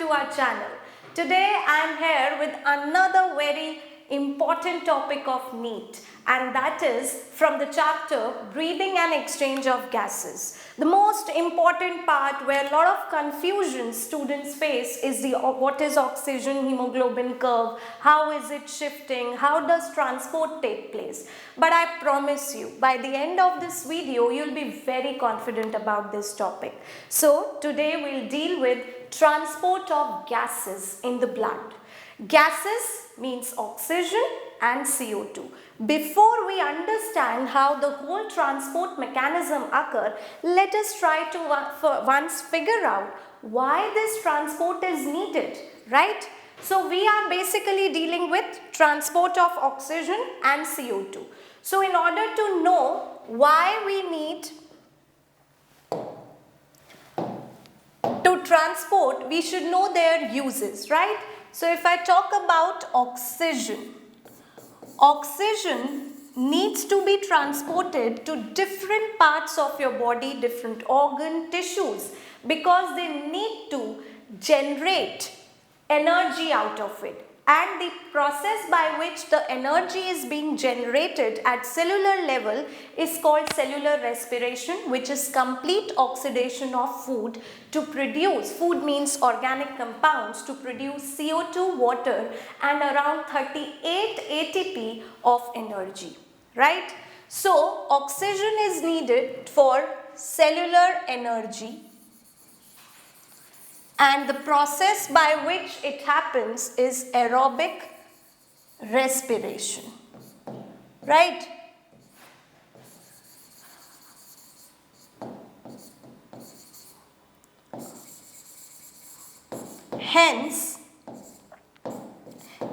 to our channel. Today I am here with another very important topic of NEET, and that is from the chapter Breathing and Exchange of Gases. The most important part where a lot of confusion students face is what is oxygen hemoglobin curve, how is it shifting, how does transport take place. But I promise you, by the end of this video, you'll be very confident about this topic. So today we'll deal with transport of gases in the blood. Gases means oxygen and CO2. Before we understand how the whole transport mechanism occurs, let us try to once figure out why this transport is needed, right? So we are basically dealing with transport of oxygen and CO2. So in order to know why we need to transport, we should know their uses, right? So if I talk about oxygen, oxygen needs to be transported to different parts of your body, different organ tissues, because they need to generate energy out of it. And the process by which the energy is being generated at cellular level is called cellular respiration, which is complete oxidation of food to produce, food means organic compounds, to produce CO2, water and around 38 ATP of energy, right? So oxygen is needed for cellular energy, and the process by which it happens is aerobic respiration, right? Hence,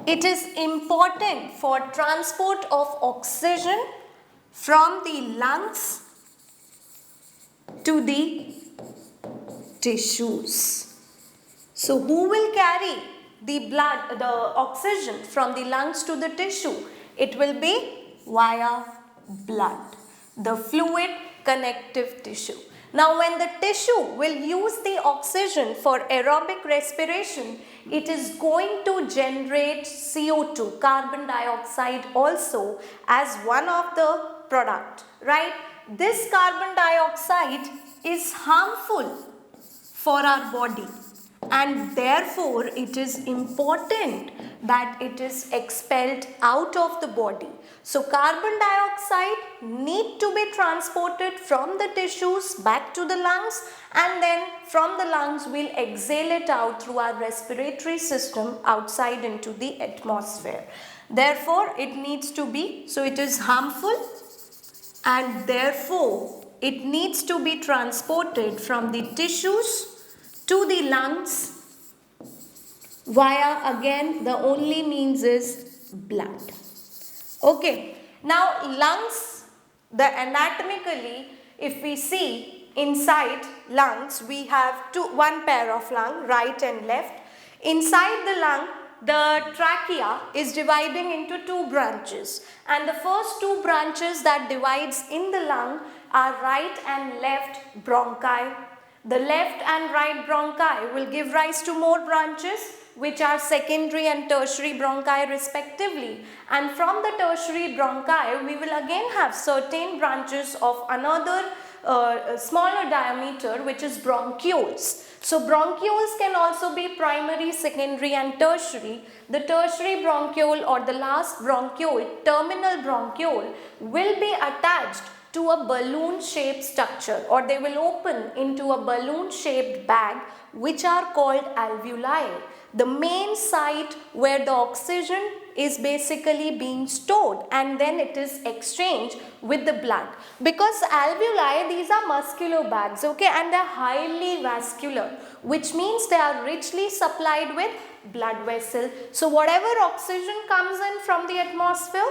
it is important for transport of oxygen from the lungs to the tissues. So who will carry the oxygen from the lungs to the tissue? It will be via blood, the fluid connective tissue. Now when the tissue will use the oxygen for aerobic respiration, it is going to generate CO2, carbon dioxide also, as one of the product, right? This carbon dioxide is harmful for our body, and therefore it is important that it is expelled out of the body. So carbon dioxide need to be transported from the tissues back to the lungs, and then from the lungs we'll exhale it out through our respiratory system outside into the atmosphere. Therefore it needs to be, so it is harmful, and therefore it needs to be transported from the tissues to the lungs via, again, the only means is blood. Okay, now lungs, the anatomically, if we see inside lungs, we have one pair of lung, right and left. Inside the lung, the trachea is dividing into two branches, and the first two branches that divides in the lung are right and left bronchi. The left and right bronchi will give rise to more branches, which are secondary and tertiary bronchi respectively. And from the tertiary bronchi, we will again have certain branches of another smaller diameter, which is bronchioles. So bronchioles can also be primary, secondary and tertiary. The tertiary bronchiole or the last bronchiole, terminal bronchiole, will be attached to a balloon shaped structure, or they will open into a balloon shaped bag, which are called alveoli, the main site where the oxygen is basically being stored and then it is exchanged with the blood. Because alveoli, these are muscular bags, okay, and they are highly vascular, which means they are richly supplied with blood vessel. So whatever oxygen comes in from the atmosphere,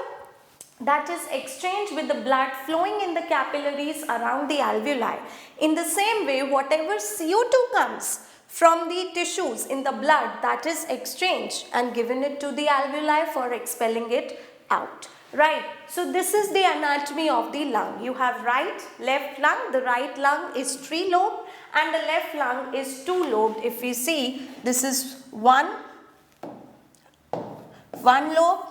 that is exchanged with the blood flowing in the capillaries around the alveoli. In the same way, whatever CO2 comes from the tissues in the blood, that is exchanged and given it to the alveoli for expelling it out. Right. So this is the anatomy of the lung. You have right, left lung. The right lung is tree lobe and the left lung is two-lobed. If we see, this is one lobe,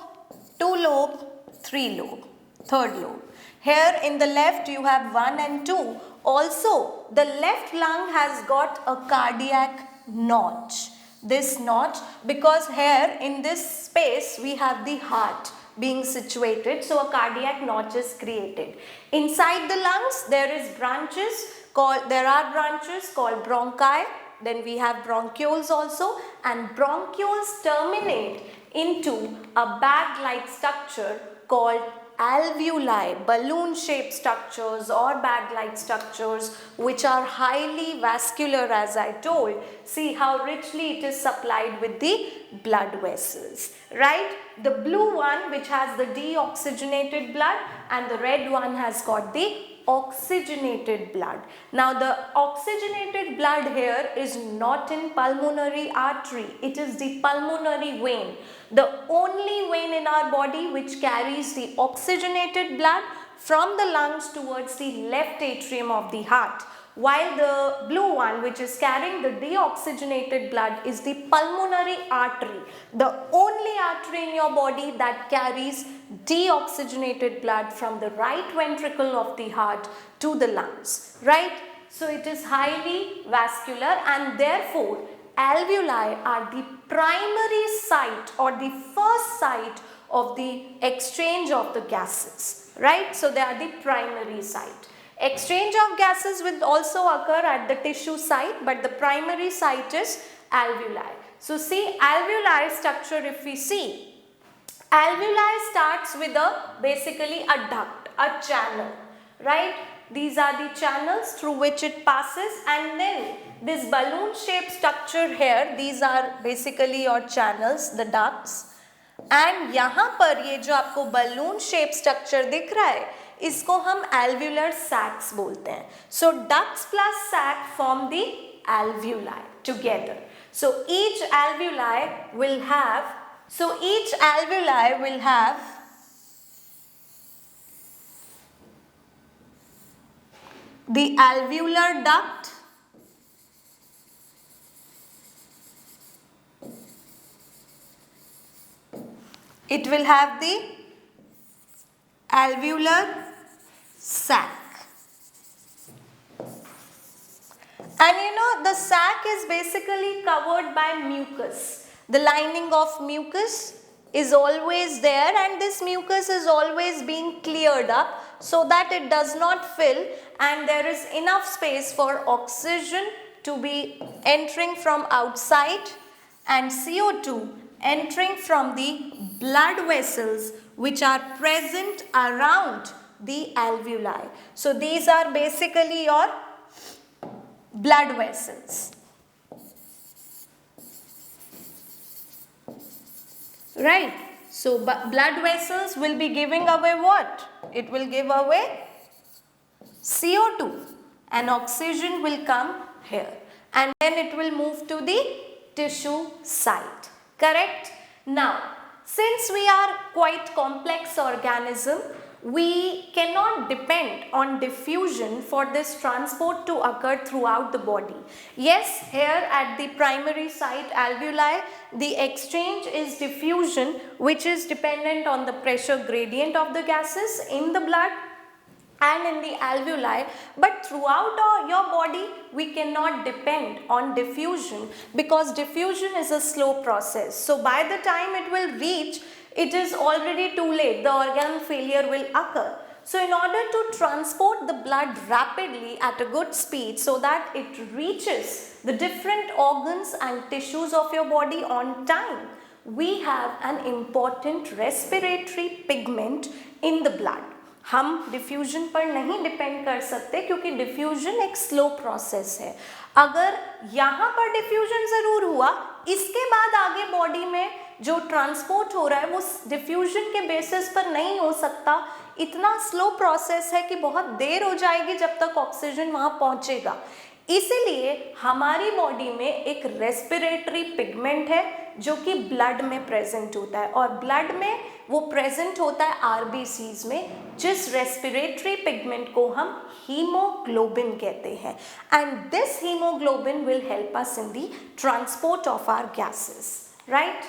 two lobe, three lobe, third lobe. Here in the left you have 1 and 2. Also, the left lung has got a cardiac notch. This notch, because here in this space we have the heart being situated, so a cardiac notch is created. Inside the lungs there are branches called bronchi, then we have bronchioles also, and bronchioles terminate into a bag-like structure called alveoli, balloon-shaped structures or bag-like structures which are highly vascular, as I told. See how richly it is supplied with the blood vessels, right? The blue one which has the deoxygenated blood and the red one has got the oxygenated blood. Now the oxygenated blood here is not in pulmonary artery, it is the pulmonary vein, the only vein in our body which carries the oxygenated blood from the lungs towards the left atrium of the heart, while the blue one which is carrying the deoxygenated blood is the pulmonary artery, the only artery in your body that carries deoxygenated blood from the right ventricle of the heart to the lungs, right? So it is highly vascular, and therefore alveoli are the primary site or the first site of the exchange of the gases, right? So they are the primary site. Exchange of gases will also occur at the tissue site, but the primary site is alveoli. So see, alveoli structure, if we see, alveoli starts with basically a duct, a channel, right? These are the channels through which it passes, and then this balloon shaped structure here, these are basically your channels, the ducts, and यहाँ पर ये जो आपको balloon shaped structure दिख रहा है, इसको हम alveolar sacs बोलते हैं. So ducts plus sac form the alveoli together. So each alveoli will have the alveolar duct, it will have the alveolar sac, and you know the sac is basically covered by mucus. The lining of mucus is always there, and this mucus is always being cleared up so that it does not fill, and there is enough space for oxygen to be entering from outside and CO2 entering from the blood vessels which are present around the alveoli. So these are basically your blood vessels, right? So blood vessels will be giving away what? It will give away CO2, and oxygen will come here, and then it will move to the tissue site, correct? Now, since we are quite complex organism, we cannot depend on diffusion for this transport to occur throughout the body. Yes, here at the primary site alveoli, the exchange is diffusion, which is dependent on the pressure gradient of the gases in the blood and in the alveoli, but throughout your body we cannot depend on diffusion because diffusion is a slow process. So by the time it will reach, it is already too late, the organ failure will occur. So in order to transport the blood rapidly at a good speed so that it reaches the different organs and tissues of your body on time, we have an important respiratory pigment in the blood. हम diffusion पर नहीं depend कर सकते क्योंकि diffusion एक slow process है. अगर यहाँ पर डिफ्यूजन ज़रूर हुआ, इसके बाद आगे बॉडी में जो ट्रांसपोर्ट हो रहा है वो डिफ्यूजन के बेसिस पर नहीं हो सकता. इतना स्लो प्रोसेस है कि बहुत देर हो जाएगी जब तक ऑक्सीजन वहाँ पहुँचेगा. इसीलिए हमारी बॉडी में एक रेस्पिरेटरी पिगमेंट है जो कि ब्लड में प्रेजेंट होता है, और ब्लड में वो प्रेजेंट होता है आरबीसीज में, जिस रेस्पिरेटरी पिगमेंट को हम हीमोग्लोबिन कहते हैं। And this haemoglobin will help us in the transport of our gases, right?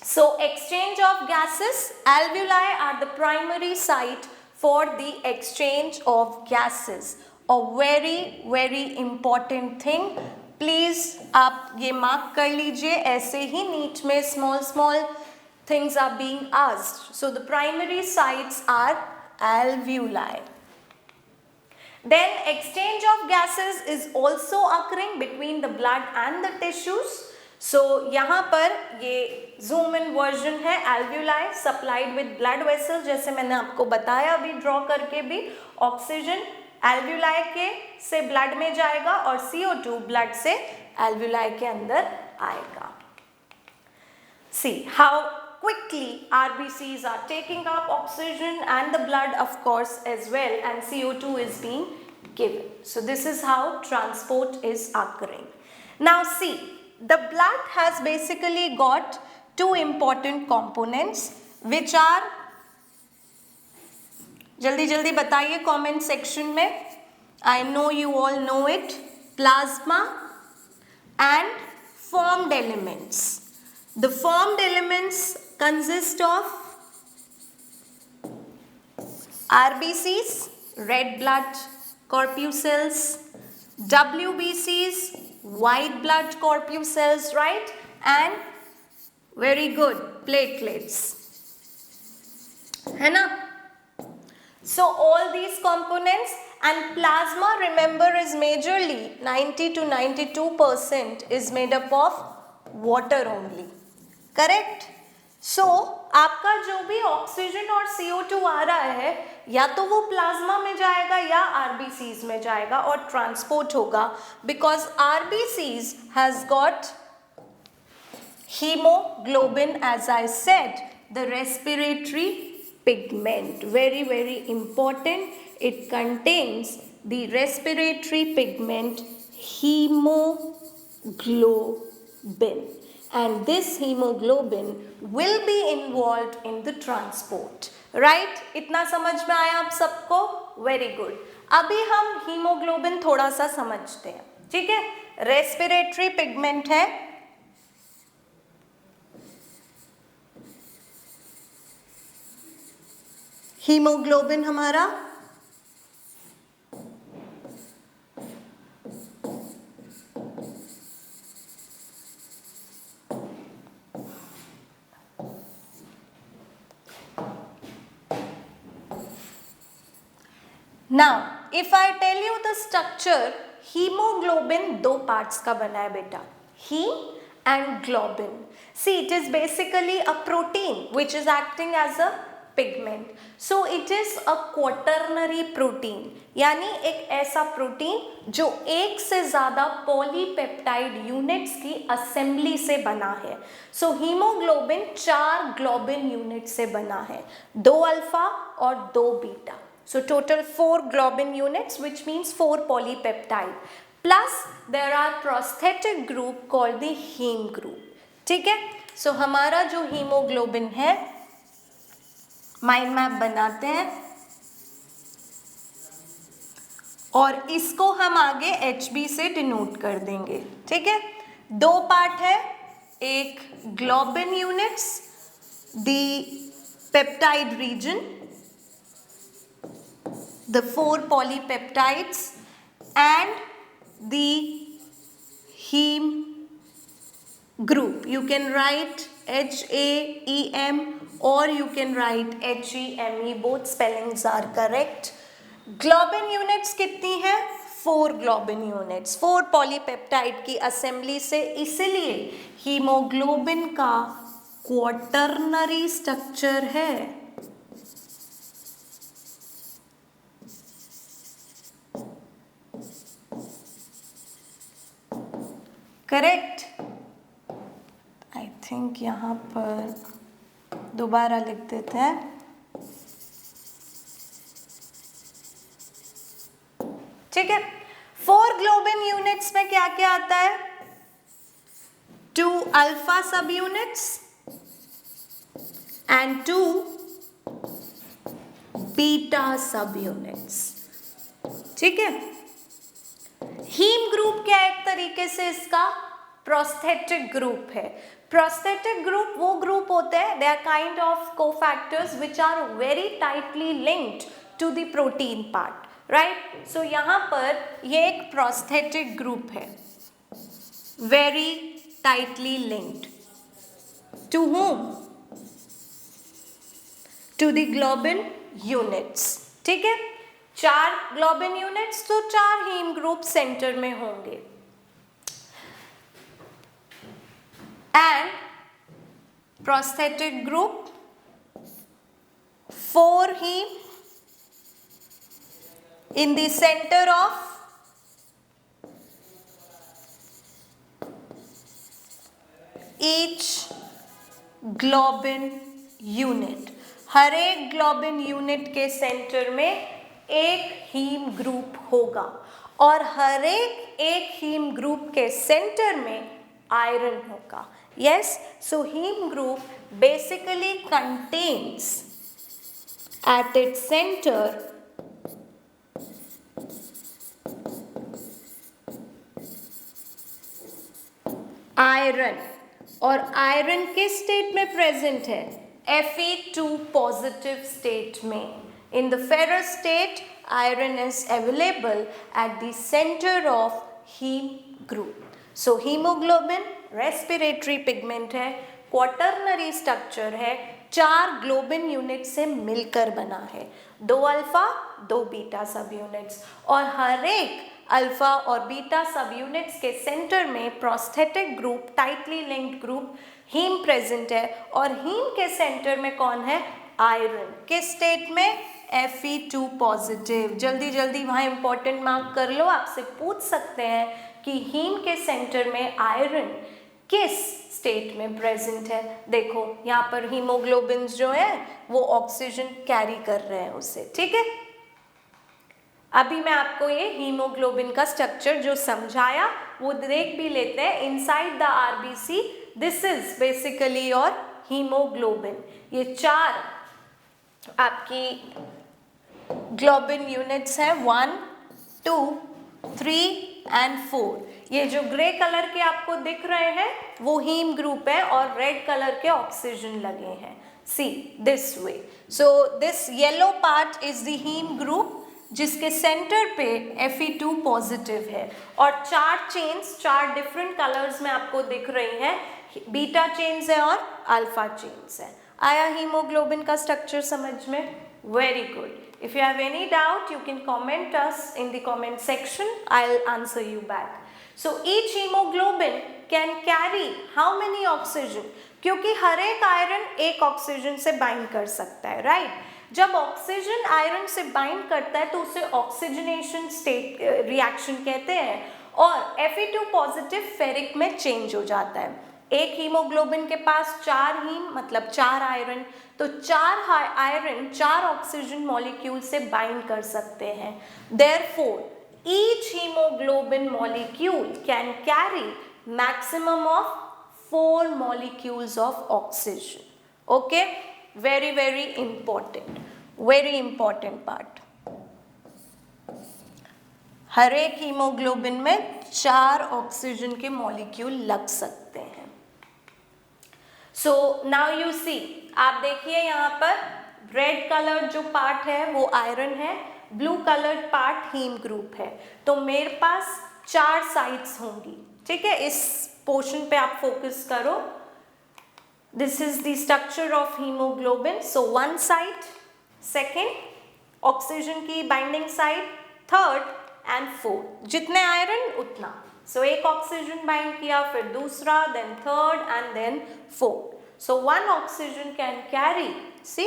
So exchange of gases, alveoli are the primary site for the exchange of gases. A very important thing, please आप ये mark कर लीजिए, ऐसे ही NEET में small things are being asked. So the primary sites are alveoli. Then exchange of gases is also occurring between the blood and the tissues. So यहाँ पर ये zoom in version है, alveoli supplied with blood vessels, जैसे मैंने आपको बताया अभी draw करके भी, ऑक्सीजन alveoli के से ब्लड में जाएगा और CO2 ब्लड से alveoli के अंदर आएगा. See how quickly RBCs are taking up oxygen and the blood of course as well, and CO2 is being given. So this is how transport is occurring. Now see, the blood has basically got two important components which are, जल्दी बताइए comment section में, I know you all know it, plasma and formed elements. The formed elements consist of RBCs, red blood corpuscles, WBCs, white blood corpuscles, right? And very good, platelets, है ना? So all these components, and plasma, remember, is majorly 90 to 92% is made up of water only, correct? So आपका जो भी oxygen और CO2 आ रहा है, या तो वो प्लाज्मा में जाएगा या आरबीसीज में जाएगा और ट्रांसपोर्ट होगा, because RBCs has got hemoglobin, as I said, the respiratory pigment, very important. It contains the respiratory pigment hemoglobin, and this hemoglobin will be involved in the transport, right? इतना समझ में आया आप सबको? Very good. अभी हम haemoglobin थोड़ा सा समझते हैं, ठीक है? रेस्पिरेटरी पिगमेंट है, हीमोग्लोबिन हमारा Now, if I tell you the structure, hemoglobin दो parts का बना है बेटा, heme and globin. See, it is basically a protein which is acting as a pigment. So it is a quaternary protein, यानी एक ऐसा protein जो एक से ज़्यादा पॉलीपेप्टाइड यूनिट्स की असेंबली से बना है. सो हीमोग्लोबिन 4 ग्लोबिन यूनिट से बना है, 2 अल्फा और 2 beta. So total 4 globin units, which means 4 polypeptide. Plus there are prosthetic group called the heme group. ठीक है? So हमारा जो hemoglobin है, माइंड मैप बनाते हैं और इसको हम आगे HB से डिनोट कर देंगे. ठीक है? 2 पार्ट है, एक globin units, the peptide region, the 4 polypeptides, and the heme group. You can write HAEM or you can write HEME. Both spellings are correct. Globin units कितनी है? 4 globin units. 4 polypeptide की assembly से, इसलिए hemoglobin का quaternary structure है. Correct? I think यहाँ पर दोबारा लिख देते हैं. ठीक है? 4 ग्लोबिन यूनिट्स में क्या क्या आता है? 2 alpha subunits and 2 beta subunits. ठीक है. हीम ग्रुप क्या है एक तरीके से इसका प्रोस्थेटिक ग्रुप है. प्रोस्थेटिक ग्रुप वो ग्रुप होते हैं, they are kind of cofactors which are very tightly linked to the protein part, right. So यहाँ पर ये एक प्रोस्थेटिक ग्रुप है, very tightly linked to whom? To the globin units. ठीक है, 4 ग्लोबिन यूनिट्स तो 4 हीम ग्रुप सेंटर में होंगे. And prosthetic group 4 heme in the center of each globin unit. हर एक ग्लोबिन यूनिट के सेंटर में एक हीम ग्रुप होगा और हर एक हीम ग्रुप के सेंटर में आयरन होगा. Yes, so heme group basically contains at its center iron. और आयरन किस स्टेट में प्रेजेंट है? Fe2 पॉजिटिव स्टेट में. In the ferrous state, iron is available at the center of heme group. So hemoglobin respiratory pigment है, quaternary structure है, 4 globin unit से मिलकर बना है, 2 अल्फा 2 बीटा सब यूनिट्स. और हर एक अल्फा और बीटा सब यूनिट्स के सेंटर में prosthetic group, tightly linked group haem present है. और हीम के सेंटर में कौन है? आयरन. किस स्टेट में? Fe2 positive. जल्दी जल्दी वहाँ इंपॉर्टेंट मार्क कर लो, आपसे पूछ सकते हैं कि हीम के सेंटर में आयरन किस स्टेट में प्रेजेंट है. देखो यहाँ पर हीमोग्लोबिन जो है वो ऑक्सीजन कैरी कर रहे हैं उसे. ठीक है, अभी मैं आपको ये हीमोग्लोबिन का स्ट्रक्चर जो समझाया वो देख भी लेते हैं. Inside the RBC this is basically your haemoglobin. ये 4 आपकी ग्लोबिन यूनिट्स हैं, 1 2 3 एंड 4. ये जो ग्रे कलर के आपको दिख रहे हैं वो हीम ग्रुप है और रेड कलर के ऑक्सीजन लगे हैं. See this way. So this yellow part is the haem group जिसके सेंटर पे Fe2 पॉजिटिव है. और 4 चेन्स 4 डिफरेंट कलर्स में आपको दिख रही हैं. बीटा चेन्स है और अल्फा चेन्स है. आया हीमोग्लोबिन का स्ट्रक्चर समझ में? Very good. If you have any doubt, you can comment us in the comment section. I'll answer you back. So each hemoglobin can carry how many oxygen? क्योंकि हर एक iron एक oxygen से bind कर सकता है, right. जब oxygen iron से bind करता है तो उसे ऑक्सीजनेशन स्टेट रिएक्शन कहते हैं और Fe2 पॉजिटिव फेरिक में चेंज हो जाता है. एक हीमोग्लोबिन के पास 4 हीम मतलब 4 आयरन, तो 4 आयरन 4 ऑक्सीजन मॉलिक्यूल से बाइंड कर सकते हैं. Therefore each haemoglobin molecule can carry maximum of 4 molecules of oxygen. Okay, very very important part. हर एक हीमोग्लोबिन में 4 ऑक्सीजन के मॉलिक्यूल लग सकते हैं. सो नाउ यू सी, आप देखिए यहाँ पर रेड कलर जो पार्ट है वो आयरन है, blue colour part haem group है. तो मेरे पास 4 साइड्स होंगी. ठीक है, इस पोर्शन पे आप फोकस करो. This is the structure of haemoglobin. So 1 side, second oxygen की binding side, third and fourth. जितने आयरन उतना. सो एक ऑक्सीजन बाइंड किया, फिर दूसरा, then third and then fourth. So 1 oxygen can carry see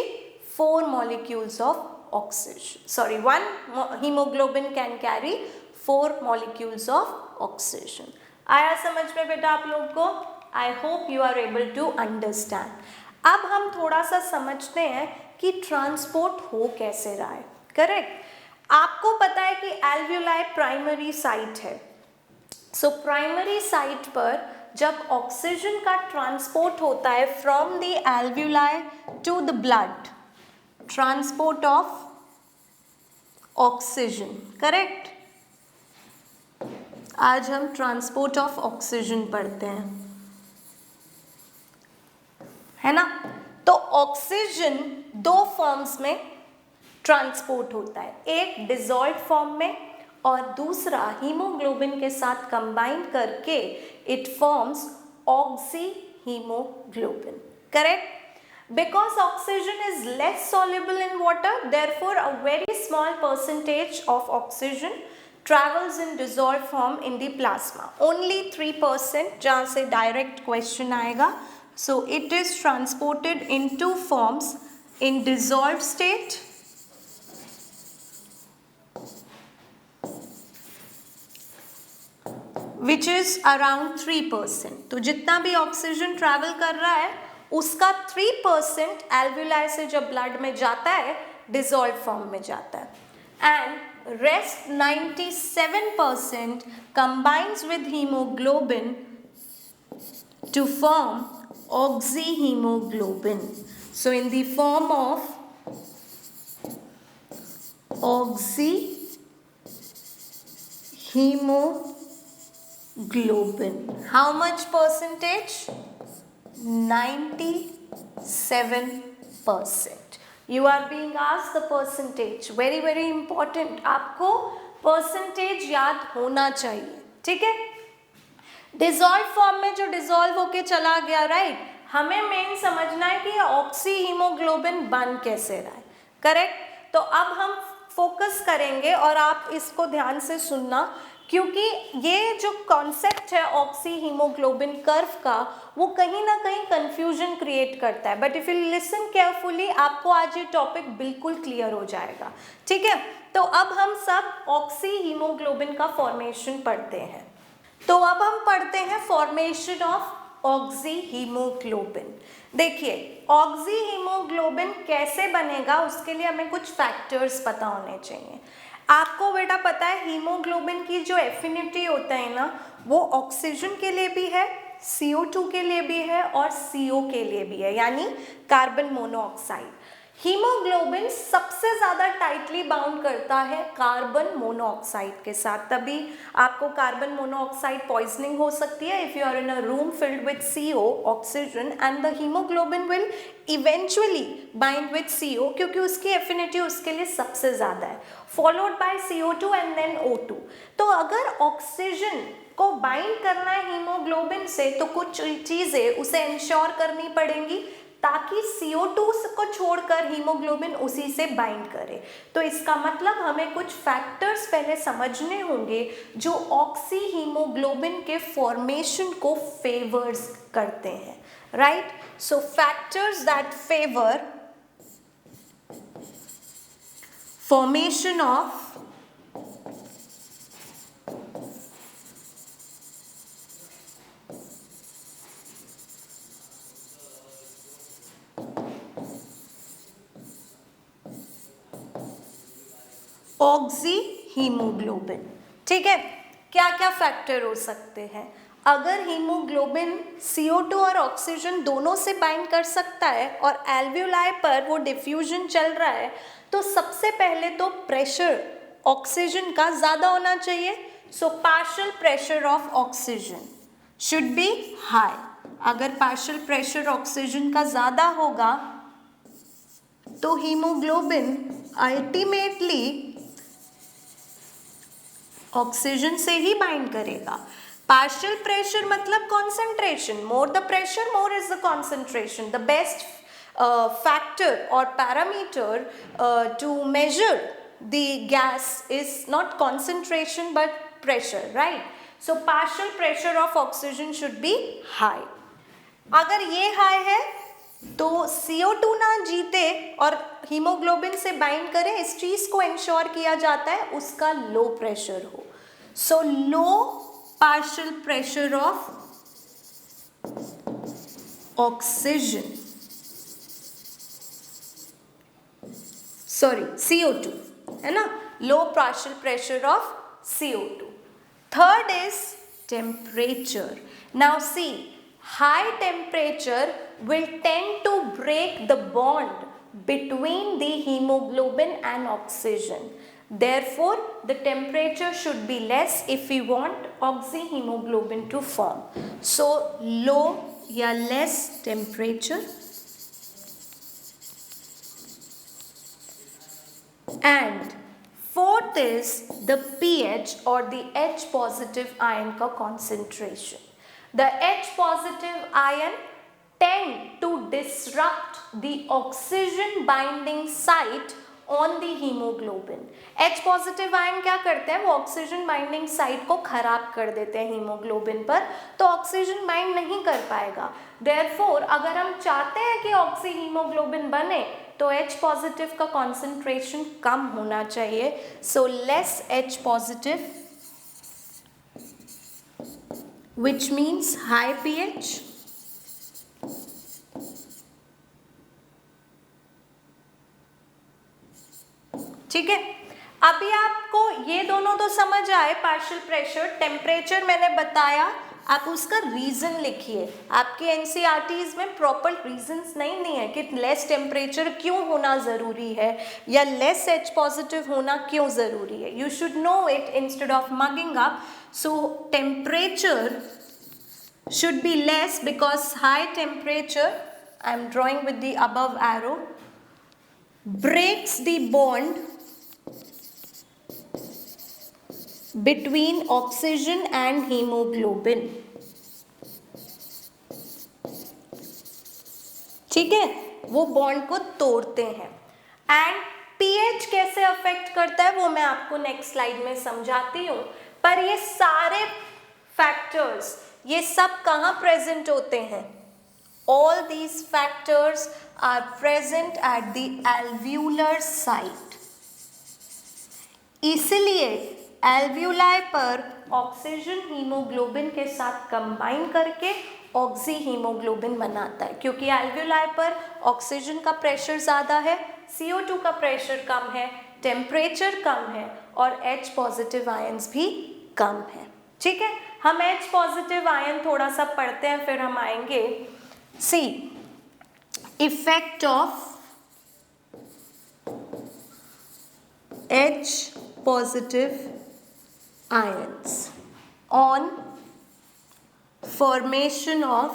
4 molecules of oxygen. Sorry, 1 hemoglobin can carry 4 molecules of oxygen. आया समझ में बेटा आप लोग को? I hope you are able to understand. अब हम थोड़ा सा समझते हैं कि ट्रांसपोर्ट हो कैसे रहा है. करेक्ट. आपको पता है कि एल्वियोलाई प्राइमरी साइट है. सो प्राइमरी साइट पर जब ऑक्सीजन का ट्रांसपोर्ट होता है from the alveoli to the blood, transport of oxygen, correct. आज हम ट्रांसपोर्ट ऑफ ऑक्सीजन पढ़ते हैं, है ना। तो ऑक्सीजन दो फॉर्म्स में ट्रांसपोर्ट होता है, एक डिसॉल्व्ड फॉर्म में और दूसरा हीमोग्लोबिन के साथ कंबाइन करके it forms oxy haemoglobin, correct. Because oxygen is less soluble in water, therefore a very small percentage of oxygen travels in dissolved form in the plasma. Only 3% जहाँ से direct question आएगा. So it is transported in two forms, in dissolved state which is around 3%. तो जितना भी oxygen travel कर रहा है उसका 3% एल्व्यूलाई से जब ब्लड में जाता है डिसॉल्व फॉर्म में जाता है, and rest 97% combines with hemoglobin to form oxyhemoglobin. So in the form of oxyhemoglobin, how much percentage? 97%. You are being asked the percentage. Very very important. आपको percentage याद होना चाहिए, ठीक है। डिसॉल्व फॉर्म में जो डिसॉल्व होके चला गया, राइट, हमें मेन समझना है कि ऑक्सी हीमोग्लोबिन बन कैसे रहा है, करेक्ट। तो अब हम फोकस करेंगे और आप इसको ध्यान से सुनना, क्योंकि ये जो कॉन्सेप्ट है ऑक्सी हीमोग्लोबिन कर्व का वो कहीं ना कहीं कंफ्यूजन क्रिएट करता है, but if you listen carefully आपको आज ये टॉपिक बिल्कुल क्लियर हो जाएगा, ठीक है। तो अब हम सब ऑक्सी हीमोग्लोबिन का फॉर्मेशन पढ़ते हैं। तो अब हम पढ़ते हैं फॉर्मेशन ऑफ ऑक्सी हीमोग्लोबिन। देखिए ऑक्सी हीमोग्लोबिन कैसे बनेगा, उसके लिए हमें कुछ फैक्टर्स पता होने चाहिए। आपको बेटा पता है हीमोग्लोबिन की जो एफिनिटी होता है ना, वो ऑक्सीजन के लिए भी है, CO2 के लिए भी है और CO के लिए भी है, यानी कार्बन मोनोऑक्साइड। हीमोग्लोबिन सबसे ज़्यादा टाइटली बाउंड करता है कार्बन मोनोऑक्साइड के साथ, तभी आपको कार्बन मोनोऑक्साइड पॉइजनिंग हो सकती है if you are in a room filled with CO oxygen, and the haemoglobin will eventually bind with CO, क्योंकि उसकी एफिनिटी उसके लिए सबसे ज़्यादा है, followed by CO2 and then O2। तो अगर ऑक्सीजन को बाइंड करना है हीमोग्लोबिन से तो कुछ चीज़ें उसे इंश्योर करनी पड़ेंगी ताकि CO2 को छोड़कर हीमोग्लोबिन उसी से बाइंड करे। तो इसका मतलब हमें कुछ फैक्टर्स पहले समझने होंगे जो ऑक्सी हीमोग्लोबिन के फॉर्मेशन को फेवर्स करते हैं, right. So factors that favour formation of oxy haemoglobin, ठीक है। क्या क्या फैक्टर हो सकते हैं? अगर हीमोग्लोबिन CO2 और ऑक्सीजन दोनों से बाइंड कर सकता है और एल्व्यूलाई पर वो डिफ्यूजन चल रहा है, तो सबसे पहले तो प्रेशर ऑक्सीजन का ज़्यादा होना चाहिए। So partial pressure of oxygen should be high. अगर पार्शियल प्रेशर ऑक्सीजन का ज़्यादा होगा तो हीमोग्लोबिन अल्टीमेटली ऑक्सीजन से ही बाइंड करेगा। पार्शियल प्रेशर मतलब concentration, more the pressure more is the concentration. The best factor or parameter to measure the gas is not concentration but pressure, right? So partial pressure of oxygen should be high. अगर ये high है तो CO2 ना जीते और haemoglobin से bind करे, इस चीज को इंश्योर किया जाता है उसका लो प्रेशर हो। So low partial pressure of oxygen, sorry CO2 है ना, low partial pressure of CO2। Third is temperature. Now see, high temperature will tend to break the bond between the hemoglobin and oxygen. Therefore, the temperature should be less if we want oxyhemoglobin to form. So, low या less temperature. And fourth is the pH or the H positive ion का concentration. The H positive ion tend to disrupt the oxygen binding site on the hemoglobin. H positive ion क्या करते हैं, वो oxygen binding site को खराब कर देते हैं हीमोग्लोबिन पर, तो ऑक्सीजन बाइंड नहीं कर पाएगा. देयरफॉर अगर हम चाहते हैं कि ऑक्सी हीमोग्लोबिन बने तो H पॉजिटिव का कॉन्सेंट्रेशन कम होना चाहिए. So less H positive which means high pH. ठीक है, अभी आपको ये दोनों तो समझ आए, पार्शियल प्रेशर, टेम्परेचर मैंने बताया, आप उसका रीजन लिखिए. आपके एनसीईआरटीज में प्रॉपर रीजंस नहीं है कि लेस टेम्परेचर क्यों होना ज़रूरी है या लेस एच पॉजिटिव होना क्यों ज़रूरी है. You should know it instead of mugging up. So temperature should be less because high temperature, I am drawing with the above arrow, breaks the bond between oxygen and hemoglobin. ठीक है, वो bond को तोड़ते हैं. And pH कैसे affect करता है वो मैं आपको नेक्स्ट स्लाइड में समझाती हूँ. पर ये सारे फैक्टर्स, ये सब कहाँ प्रेजेंट होते हैं? All these factors are present at the alveolar site. इसलिए alveoli पर ऑक्सीजन हीमोग्लोबिन के साथ कंबाइन करके ऑक्सी हीमोग्लोबिन बनाता है, क्योंकि alveoli पर ऑक्सीजन का प्रेशर ज़्यादा है, CO2 का प्रेशर कम है, टेम्परेचर कम है और H पॉजिटिव आयंस भी कम है. ठीक है, हम H पॉजिटिव आयन थोड़ा सा पढ़ते हैं, फिर हम आएंगे. See effect of H positive ions on formation of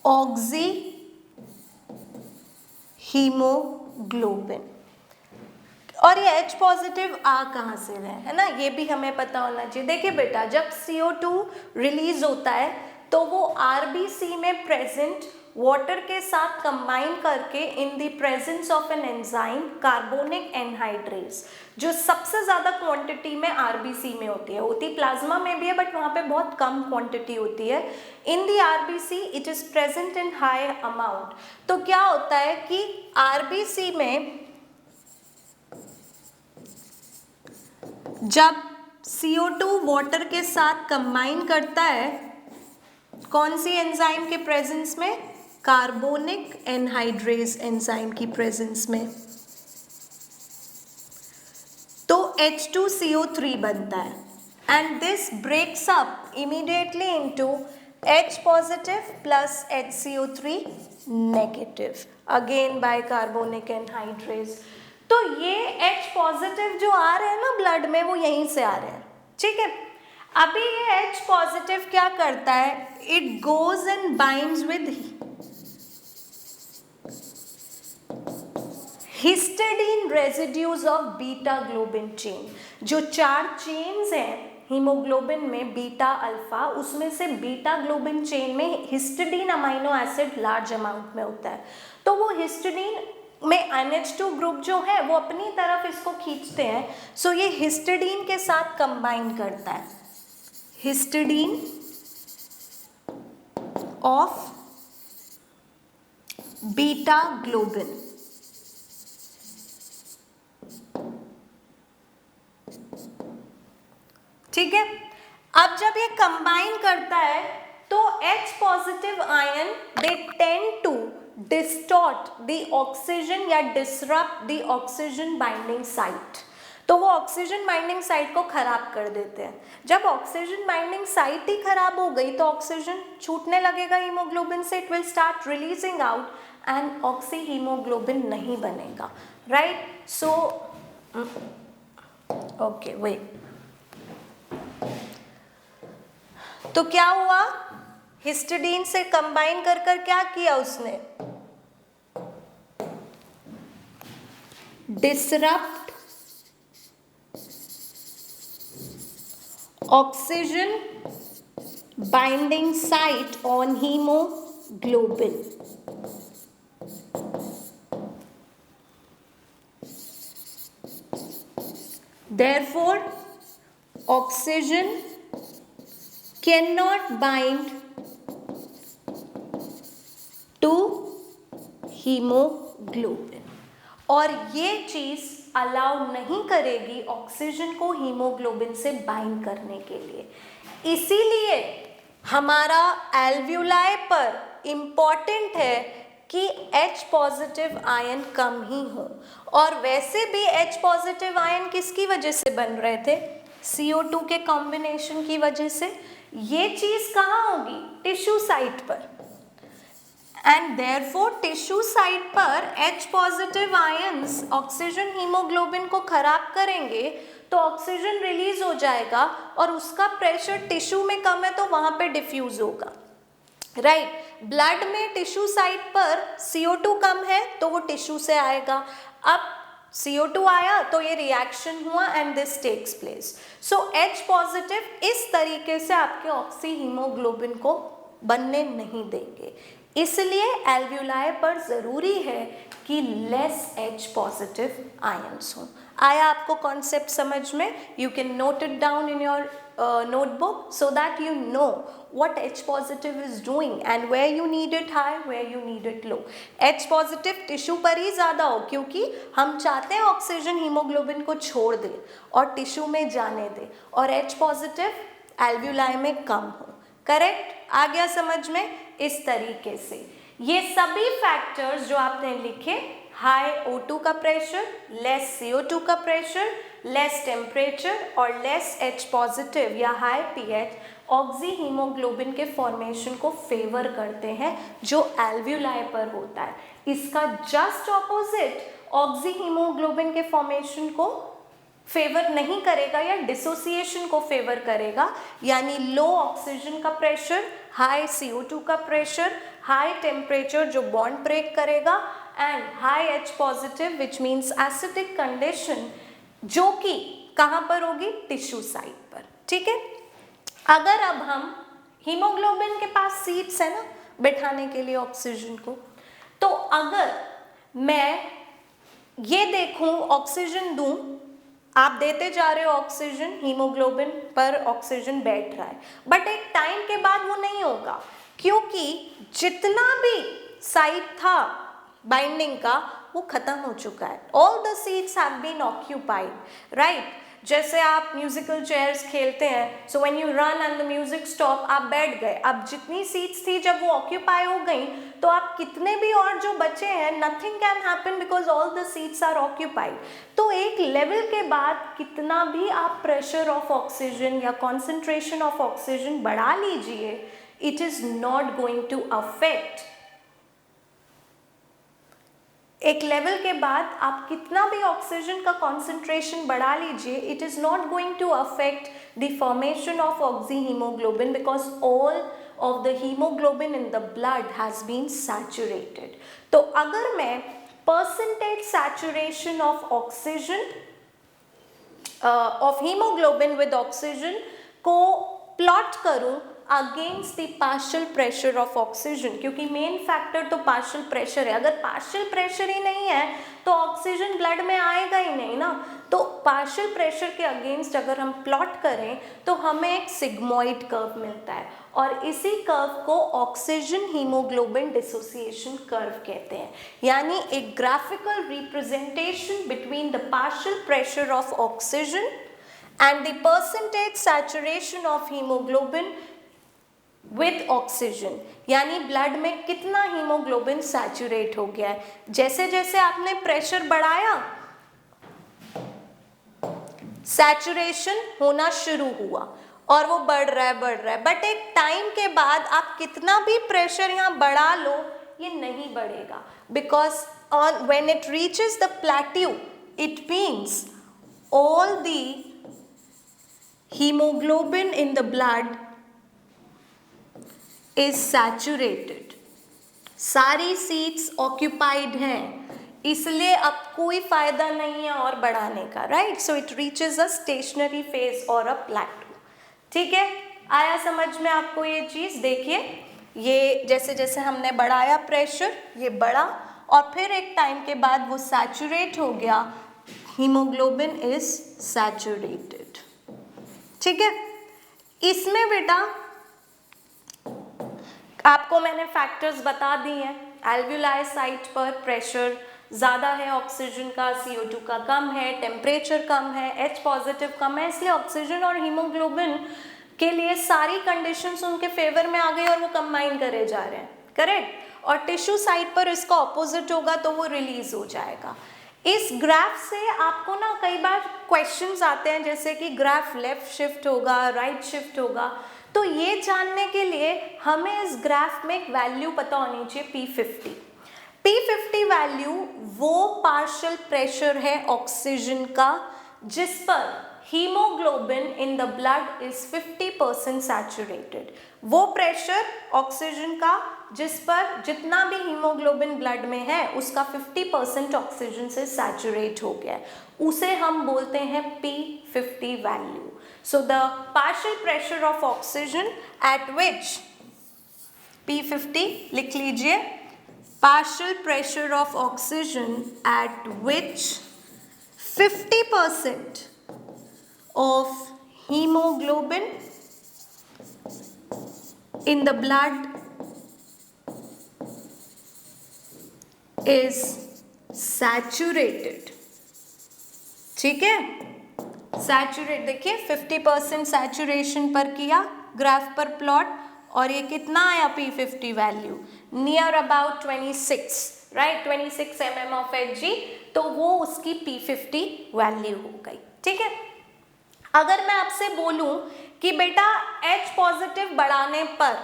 oxyhemoglobin. और ये H पॉजिटिव आ कहाँ से रहे है ना, ये भी हमें पता होना चाहिए. देखिए बेटा, जब CO2 रिलीज होता है तो वो RBC में प्रेजेंट वाटर के साथ कंबाइन करके in the presence of an enzyme carbonic anhydrase, जो सबसे ज़्यादा क्वांटिटी में RBC में होती प्लाज्मा में भी है बट वहाँ पे बहुत कम क्वांटिटी होती है. In the RBC it is present in high amount. तो क्या होता है कि RBC में जब CO2 वाटर के साथ कंबाइन करता है, कौन सी एंजाइम के प्रेजेंस में? कार्बोनिक एनहाइड्रेज एंजाइम की प्रेजेंस में, तो H2CO3 बनता है. And this breaks up immediately into H positive plus HCO3 negative, again by carbonic anhydrase. तो ये H पॉजिटिव जो आ रहे हैं ना ब्लड में, वो यहीं से आ रहे हैं. ठीक है, अभी ये H पॉजिटिव क्या करता है? It goes and binds with histidine residues of beta globin chain. जो 4 चेन्स हैं हीमोग्लोबिन में, बीटा अल्फा, उसमें से बीटा ग्लोबिन चेन में histidine amino acid large amount में होता है. तो वो हिस्टिडीन में NH2 ग्रुप जो है वो अपनी तरफ इसको खींचते हैं. सो ये हिस्टिडीन के साथ कंबाइन करता है, हिस्टिडीन ऑफ बीटा ग्लोबिन. ठीक है, अब जब ये कंबाइन करता है तो H positive ion they tend to distort the oxygen या disrupt the oxygen binding site. तो वो ऑक्सीजन बाइंडिंग साइट को खराब कर देते हैं। जब ऑक्सीजन बाइंडिंग साइट ही खराब हो गई तो ऑक्सीजन छूटने लगेगा हीमोग्लोबिन से, it will start releasing out and oxy haemoglobin नहीं बनेगा, राइट। सो ओके वेट, तो क्या हुआ, हिस्टिडीन से कंबाइन कर कर क्या किया उसने, disrupt oxygen binding site on haemoglobin. Therefore, oxygen cannot bind to hemoglobin और ये चीज अलाउ नहीं करेगी ऑक्सीजन को हीमोग्लोबिन से बाइंड करने के लिए। इसीलिए हमारा एल्व्यूलाई पर इम्पॉर्टेंट है कि H पॉजिटिव आयन कम ही हो, और वैसे भी H पॉजिटिव आयन किसकी वजह से बन रहे थे, CO2 के कॉम्बिनेशन की वजह से। ये चीज कहाँ होगी, टिश्यू साइट पर, एंड देयरफॉर टिश्यू साइट पर H positive ions oxygen haemoglobin को खराब करेंगे तो ऑक्सीजन रिलीज हो जाएगा और उसका प्रेशर टिश्यू में कम है तो वहां पे डिफ्यूज होगा, राइट। ब्लड में टिश्यू साइट पर CO2 कम है तो वो टिश्यू से आएगा, अब CO2 आया तो ये रिएक्शन हुआ and this takes place. So H positive इस तरीके से आपके ऑक्सी हीमोग्लोबिन को बनने नहीं देंगे, इसलिए एल्व्यूलाई पर जरूरी है कि लेस H पॉजिटिव आयंस हो। आया आपको कॉन्सेप्ट समझ में? You can note it down in your notebook so that you know what H positive is doing and where you need it high, where you need it low. H positive tissue पर ही ज़्यादा हो क्योंकि हम चाहते हैं oxygen haemoglobin को छोड़ दे और टिश्यू में जाने दे, और H पॉजिटिव एल्व्यूलाई में कम हो, करेक्ट। आ गया समझ में? इस तरीके से ये सभी फैक्टर्स जो आपने लिखे, हाई O2 का प्रेशर, लेस CO2 का प्रेशर, लेस टेम्परेचर और लेस H पॉजिटिव या हाई pH ऑक्सी हीमोग्लोबिन के फॉर्मेशन को फेवर करते हैं जो एल्व्यूलाई पर होता है। इसका जस्ट ऑपोजिट ऑक्सी हीमोग्लोबिन के फॉर्मेशन को फेवर नहीं करेगा या डिसोसिएशन को फेवर करेगा, यानी लो ऑक्सीजन का प्रेशर, हाई CO2 का प्रेशर, हाई टेम्परेचर जो बॉन्ड ब्रेक करेगा and high H positive which means acidic condition जो कि कहाँ पर होगी, टिश्यू साइट पर, ठीक है। अगर अब हम हीमोग्लोबिन के पास सीट्स है ना बैठाने के लिए ऑक्सीजन को, तो अगर मैं ये देखूं ऑक्सीजन दूं, आप देते जा रहे हो ऑक्सीजन, हीमोग्लोबिन पर ऑक्सीजन बैठ रहा है, बट एक टाइम के बाद वो नहीं होगा क्योंकि जितना भी साइट था बाइंडिंग का वो खत्म हो चुका है। All the seats have been occupied, right. जैसे आप म्यूजिकल चेयर्स खेलते हैं, so when you run and the music stop, आप बैठ गए, अब जितनी सीट्स थी जब वो ऑक्यूपाई हो गई तो आप कितने भी और जो बचे हैं, nothing can happen because all the seats are occupied. तो एक लेवल के बाद कितना भी आप प्रेशर ऑफ ऑक्सीजन या कॉन्सेंट्रेशन ऑफ ऑक्सीजन बढ़ा लीजिए, it is not going to affect. एक लेवल के बाद आप कितना भी ऑक्सीजन का कॉन्सेंट्रेशन बढ़ा लीजिए, it is not going to affect the formation of oxy haemoglobin because all of the haemoglobin in the blood has been saturated. तो अगर मैं percentage saturation of oxygen of haemoglobin with oxygen को plot करूं against the partial pressure of oxygen, क्योंकि main factor तो partial pressure है, अगर partial pressure ही नहीं है तो ऑक्सीजन ब्लड में आएगा ही नहीं ना। तो पार्शियल प्रेशर के अगेंस्ट अगर हम प्लॉट करें तो हमें एक सिग्मोइड कर्व मिलता है और इसी कर्व को ऑक्सीजन हीमोग्लोबिन डिसोसिएशन कर्व कहते हैं, यानी एक graphical representation between the partial pressure of oxygen and the percentage saturation of hemoglobin with oxygen, यानी ब्लड में कितना हीमोग्लोबिन सैचुरेट हो गया है। जैसे जैसे आपने प्रेशर बढ़ाया सैचुरेशन होना शुरू हुआ और वो बढ़ रहा है, बट एक टाइम के बाद आप कितना भी प्रेशर यहाँ बढ़ा लो ये नहीं बढ़ेगा, because on when it reaches the plateau it means all the hemoglobin in the blood is saturated. सारी सीट्स ऑक्यूपाइड हैं, इसलिए अब कोई फायदा नहीं है और बढ़ाने का, right? So it reaches a stationary phase और अ प्लेटू. ठीक है, आया समझ में आपको ये चीज? देखिए ये जैसे जैसे हमने बढ़ाया प्रेशर, ये बढ़ा और फिर एक टाइम के बाद वो सैचुरेट हो गया. Haemoglobin is saturated. ठीक है, इसमें बेटा आपको मैंने फैक्टर्स बता दिए हैं. एल्वियोलाई साइट पर प्रेशर ज़्यादा है ऑक्सीजन का, CO2 का कम है, टेम्परेचर कम है, H पॉजिटिव कम है, इसलिए ऑक्सीजन और हीमोग्लोबिन के लिए सारी कंडीशंस उनके फेवर में आ गई और वो कंबाइन करे जा रहे हैं. करेक्ट? और टिश्यू साइड पर इसका ऑपोजिट होगा तो वो रिलीज हो जाएगा. इस ग्राफ से आपको ना कई बार क्वेश्चंस आते हैं जैसे कि ग्राफ लेफ्ट शिफ्ट होगा, राइट शिफ्ट होगा, तो ये जानने के लिए हमें इस ग्राफ में एक वैल्यू पता होनी चाहिए, P50. P50 वैल्यू वो पार्शियल प्रेशर है ऑक्सीजन का जिस पर haemoglobin in the blood is 50% saturated. वो प्रेशर ऑक्सीजन का जिस पर जितना भी हीमोग्लोबिन ब्लड में है उसका 50% ऑक्सीजन से सैचुरेट हो गया है, उसे हम बोलते हैं P50 value. So the partial pressure of oxygen eight which P50 लिख लीजिए, partial pressure of oxygen at which 50% of hemoglobin in the blood is saturated. ठीक है, सैचुरेट देखिए 50% सैचुरेशन पर किया ग्राफ पर प्लॉट और ये कितना आया P50 value, near about 26, right? 26 mm of Hg, तो वो उसकी P50 वैल्यू हो गई. ठीक है, अगर मैं आपसे बोलूं कि बेटा H पॉजिटिव बढ़ाने पर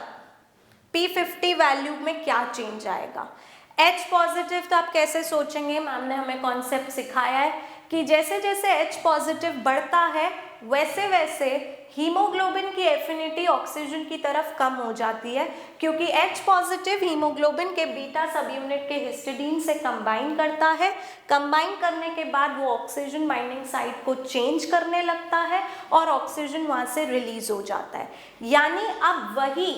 P50 वैल्यू में क्या चेंज आएगा? H पॉजिटिव तो आप कैसे सोचेंगे, मैम ने हमें कॉन्सेप्ट सिखाया है कि जैसे जैसे H पॉजिटिव बढ़ता है वैसे वैसे हीमोग्लोबिन की एफिनिटी ऑक्सीजन की तरफ कम हो जाती है, क्योंकि H पॉजिटिव हीमोग्लोबिन के बीटा सब यूनिट के हिस्टिडीन से कंबाइन करता है. कंबाइन करने के बाद वो ऑक्सीजन बाइंडिंग साइट को चेंज करने लगता है और ऑक्सीजन वहाँ से रिलीज हो जाता है. यानी अब वही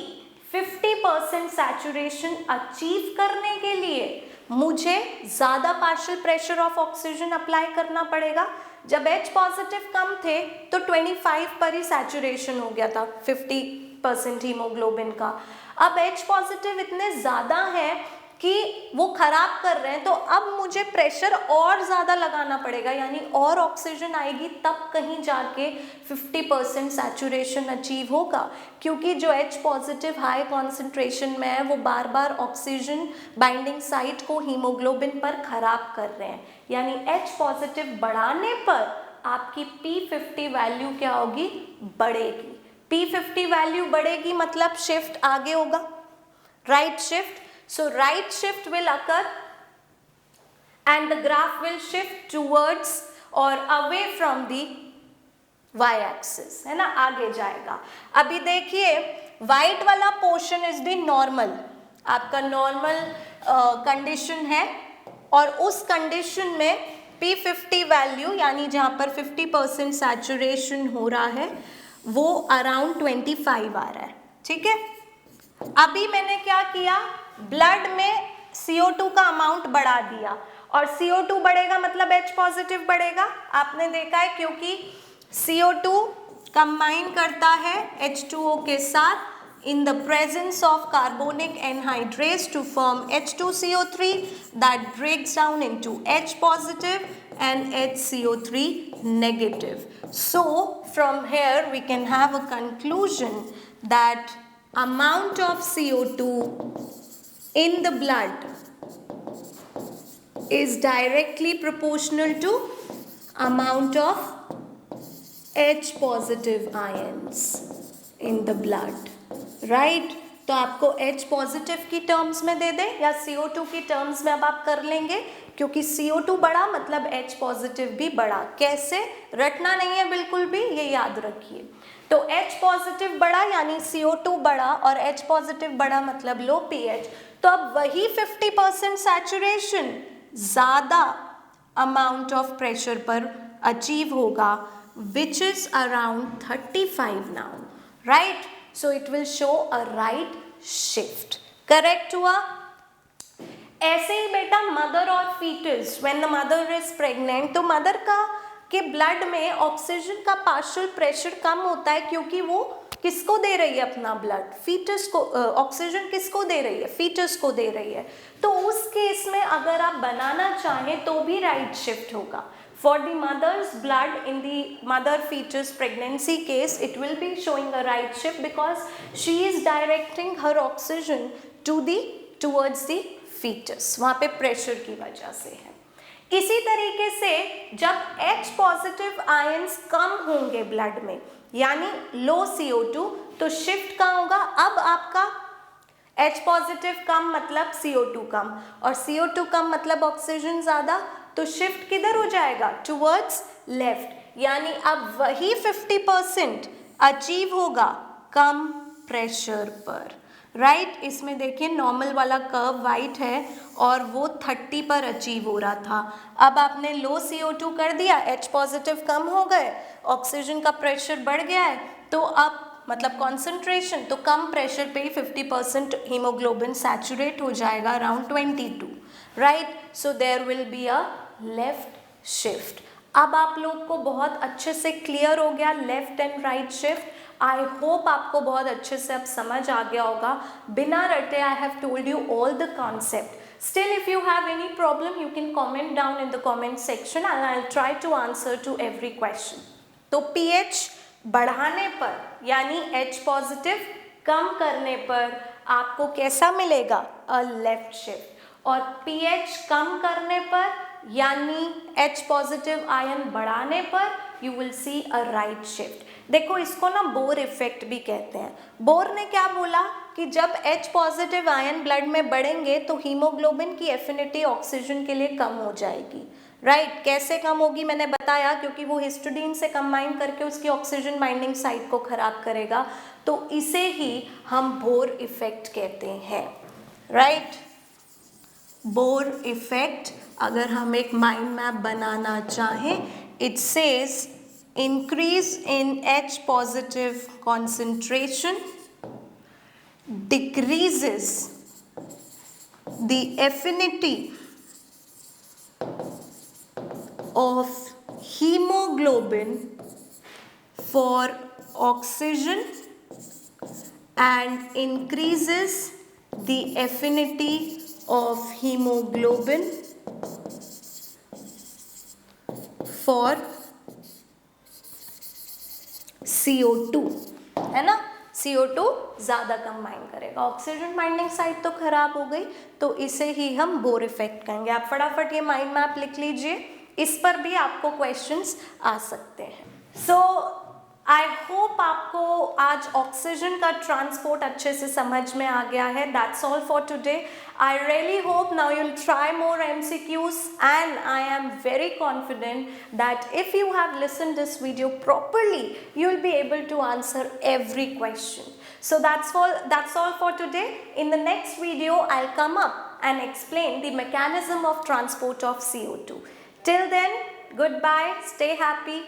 50% सैचुरेशन अचीव करने के लिए मुझे ज़्यादा partial pressure of oxygen apply करना पड़ेगा. जब H पॉजिटिव कम थे तो 25 पर ही सैचुरेशन हो गया था 50% हीमोग्लोबिन का. अब H पॉजिटिव इतने ज़्यादा है कि वो खराब कर रहे हैं, तो अब मुझे प्रेशर और ज़्यादा लगाना पड़ेगा, यानी और ऑक्सीजन आएगी तब कहीं जाके 50% सैचुरेशन अचीव होगा, क्योंकि जो H पॉजिटिव हाई कॉन्सेंट्रेशन में है वो बार बार ऑक्सीजन बाइंडिंग साइट को हीमोग्लोबिन पर खराब कर रहे हैं. यानी H पॉजिटिव बढ़ाने पर आपकी P50 वैल्यू क्या होगी? बढ़ेगी. P50 वैल्यू बढ़ेगी मतलब शिफ्ट आगे होगा, right shift. So right shift will occur and the graph will shift towards or away from the y-axis, है ना, आगे जाएगा. अभी देखिए वाइट वाला पोर्शन इज द नॉर्मल, आपका नॉर्मल कंडीशन है और उस कंडीशन में P50 वैल्यू यानी जहाँ पर 50% सैचुरेशन हो रहा है वो अराउंड 25 आ रहा है. ठीक है, अभी मैंने क्या किया, ब्लड में CO2 का अमाउंट बढ़ा दिया और CO2 बढ़ेगा मतलब H पॉजिटिव बढ़ेगा. आपने देखा है क्योंकि CO2 कंबाइन करता है H2O के साथ in the presence of carbonic anhydrase to form H2CO3 that breaks down into H positive and HCO3 negative. So from here we can have a conclusion that amount of CO2 in the blood is directly proportional to amount of H positive ions in the blood, right. तो आपको H positive की terms में दे दे या CO2 की terms में अब आप कर लेंगे, क्योंकि CO2 बड़ा मतलब H पॉजिटिव भी बड़ा। कैसे, रटना नहीं है बिल्कुल भी, ये याद रखिए। तो H पॉजिटिव बड़ा यानी CO2 बड़ा, और H पॉजिटिव बड़ा मतलब लो pH। तो अब वही 50% सैचुरेशन ज़्यादा अमाउंट ऑफ प्रेशर पर अचीव होगा, which is around 35 now, right. So it will show a right shift. Correct हुआ। ऐसे ही बेटा मदर और foetus, when the mother is pregnant, तो मदर का के ब्लड में ऑक्सीजन का पार्शियल प्रेशर कम होता है, क्योंकि वो किसको दे रही है अपना ब्लड, फीटस को। ऑक्सीजन किसको दे रही है, फीटस को दे रही है। तो उस केस में अगर आप बनाना चाहें तो भी राइट शिफ्ट होगा। For the mother's blood in the mother fetus pregnancy case, it will be showing a right shift because she is directing her oxygen towards the fetus. वहाँ पे प्रेशर की वजह से है। इसी तरीके से जब H पॉजिटिव आयंस कम होंगे ब्लड में, यानी लो CO2, तो शिफ्ट कहाँ होगा। अब आपका H पॉजिटिव कम मतलब CO2 कम, और CO2 कम मतलब ऑक्सीजन ज़्यादा, तो शिफ्ट किधर हो जाएगा, टुवर्ड्स लेफ्ट। यानी अब वही 50% अचीव होगा कम प्रेशर पर, राइट। इसमें देखिए नॉर्मल वाला कर्व वाइट है और वो 30 पर अचीव हो रहा था। अब आपने लो CO2 कर दिया, H पॉजिटिव कम हो गए, ऑक्सीजन का प्रेशर बढ़ गया है, तो अब मतलब कॉन्सेंट्रेशन, तो कम प्रेशर पे ही 50% हीमोग्लोबिन सैचुरेट हो जाएगा, around 22, right. So there will be a left shift. अब आप लोग को बहुत अच्छे से क्लियर हो गया left and right shift. I hope आपको बहुत अच्छे से अब समझ आ गया होगा, बिना रटे I have told you all the concept. Still, if you have any problem, you can comment down in the comment section and I'll try to answer to every question. तो pH बढ़ाने पर यानी H पॉजिटिव कम करने पर आपको कैसा मिलेगा, अ left shift, और pH कम करने पर यानी H पॉजिटिव आयन बढ़ाने पर you will see a right shift. देखो इसको ना बोर इफेक्ट भी कहते हैं। बोर ने क्या बोला कि जब H पॉजिटिव आयन ब्लड में बढ़ेंगे तो हीमोग्लोबिन की एफिनिटी ऑक्सीजन के लिए कम हो जाएगी, राइट। कैसे कम होगी मैंने बताया, क्योंकि वो हिस्टडीन से कंबाइन करके उसकी ऑक्सीजन बाइंडिंग साइट को खराब करेगा, तो इसे ही हम बोर इफेक्ट कहते हैं, राइट। बोर इफेक्ट अगर हम एक माइंड मैप बनाना चाहें, it says increase in H positive concentration decreases the affinity of hemoglobin for oxygen and increases the affinity of hemoglobin for CO2, है ना। CO2 ज़्यादा कंबाइन करेगा, ऑक्सीजन बाइंडिंग साइट तो खराब हो गई, तो इसे ही हम बोर इफेक्ट कहेंगे। आप फटाफट ये माइंड मैप लिख लीजिए, इस पर भी आपको क्वेश्चंस आ सकते हैं। सो आई होप आपको आज ऑक्सीजन का ट्रांसपोर्ट अच्छे से समझ में आ गया है। That's all for today. I really hope now you'll try more MCQs and I am very confident that if you have listened this video properly, you'll be able to answer every question. So that's all for today. In the next video, I'll come up and explain the mechanism of transport of CO2. Till then, goodbye, stay happy.